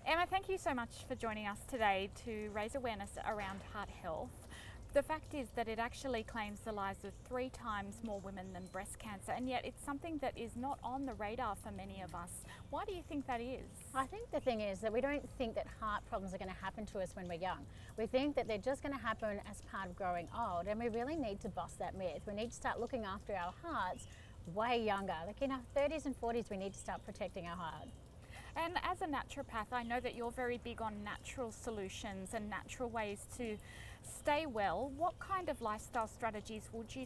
Emma, thank you so much for joining us today to raise awareness around heart health. The fact is that it actually claims the lives of 3 times more women than breast cancer, and yet it's something that is not on the radar for many of us. Why do you think that is? I think the thing is that we don't think that heart problems are going to happen to us when we're young. We think that they're just going to happen as part of growing old, and we really need to bust that myth. We need to start looking after our hearts way younger. Like in our 30s and 40s, we need to start protecting our heart. And as a naturopath, I know that you're very big on natural solutions and natural ways to stay well. What kind of lifestyle strategies would you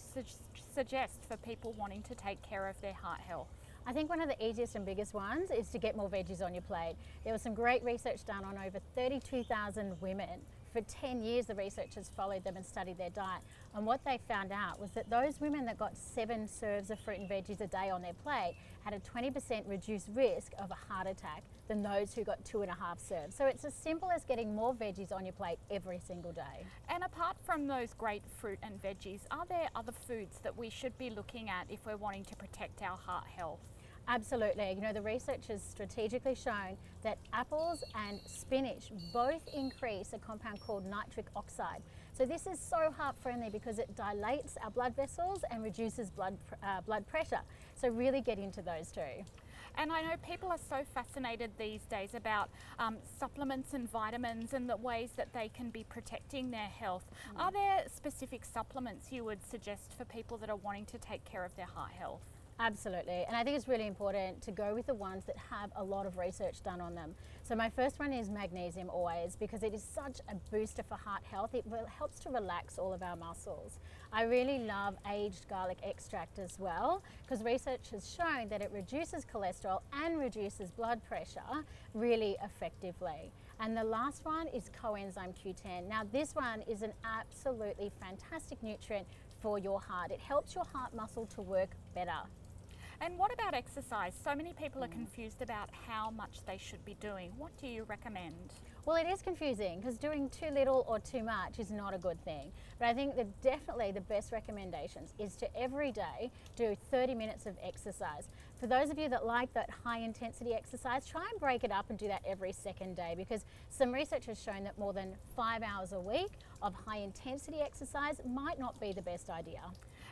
suggest for people wanting to take care of their heart health? I think one of the easiest and biggest ones is to get more veggies on your plate. There was some great research done on over 32,000 women. For 10 years, the researchers followed them and studied their diet. And what they found out was that those women that got 7 serves of fruit and veggies a day on their plate had a 20% reduced risk of a heart attack than those who got 2.5 serves. So it's as simple as getting more veggies on your plate every single day. And apart from those great fruit and veggies, are there other foods that we should be looking at if we're wanting to protect our heart health? Absolutely. You know, the research has strategically shown that apples and spinach both increase a compound called nitric oxide. So this is so heart friendly because it dilates our blood vessels and reduces blood pressure. So really get into those too. And I know people are so fascinated these days about supplements and vitamins and the ways that they can be protecting their health. Are there specific supplements you would suggest for people that are wanting to take care of their heart health? Absolutely, and I think it's really important to go with the ones that have a lot of research done on them. So my first one is magnesium always, because it is such a booster for heart health. It helps to relax all of our muscles. I really love aged garlic extract as well, because research has shown that it reduces cholesterol and reduces blood pressure really effectively. And the last one is coenzyme Q10. Now this one is an absolutely fantastic nutrient for your heart. It helps your heart muscle to work better. And what about exercise? So many people are confused about how much they should be doing. What do you recommend? Well, it is confusing because doing too little or too much is not a good thing. But I think that definitely the best recommendations is to every day do 30 minutes of exercise. For those of you that like that high intensity exercise, try and break it up and do that every second day, because some research has shown that more than 5 hours a week of high intensity exercise might not be the best idea.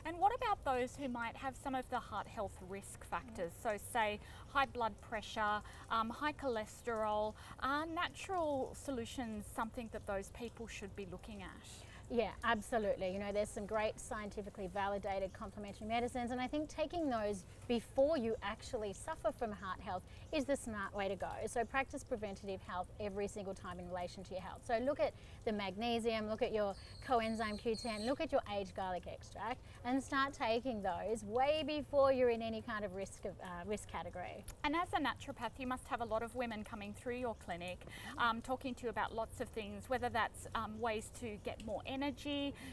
And what about those who might have some of the heart health risk factors? So say high blood pressure, high cholesterol. Are natural solutions something that those people should be looking at? Yeah, absolutely. You know, there's some great scientifically validated complementary medicines, and I think taking those before you actually suffer from heart health is the smart way to go. So practice preventative health every single time in relation to your health. So look at the magnesium, look at your coenzyme Q10, look at your aged garlic extract, and start taking those way before you're in any kind of risk category. And as a naturopath, you must have a lot of women coming through your clinic, talking to you about lots of things, whether that's ways to get more energy.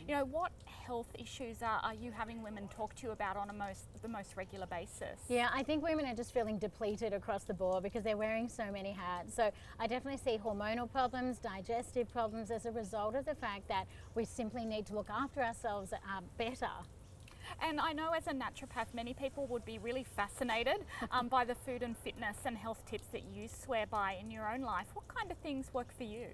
You know, what health issues are you having women talk to you about on the most regular basis? Yeah, I think women are just feeling depleted across the board because they're wearing so many hats. So I definitely see hormonal problems, digestive problems as a result of the fact that we simply need to look after ourselves better. And I know as a naturopath, many people would be really fascinated by the food and fitness and health tips that you swear by in your own life. What kind of things work for you?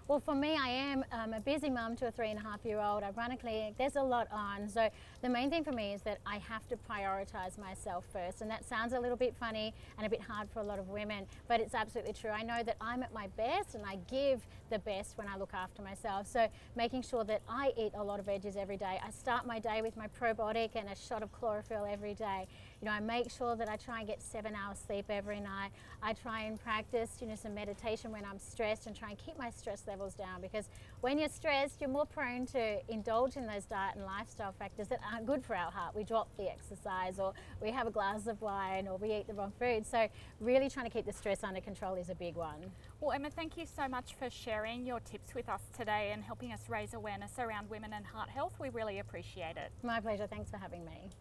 Well, for me, I am a busy mum to a 3.5-year-old. I run a clinic, there's a lot on. So the main thing for me is that I have to prioritize myself first. And that sounds a little bit funny and a bit hard for a lot of women, but it's absolutely true. I know that I'm at my best and I give the best when I look after myself. So making sure that I eat a lot of veggies every day. I start my day with my probiotic and a shot of chlorophyll every day. You know, I make sure that I try and get 7 hours sleep every night. I try and practice, you know, some meditation when I'm stressed and try and keep my stress levels down, because when you're stressed, you're more prone to indulge in those diet and lifestyle factors that aren't good for our heart. We drop the exercise, or we have a glass of wine, or we eat the wrong food. So really trying to keep the stress under control is a big one. Well, Emma, thank you so much for sharing your tips with us today and helping us raise awareness around women and heart health. We really appreciate it. My pleasure. Thanks for having me.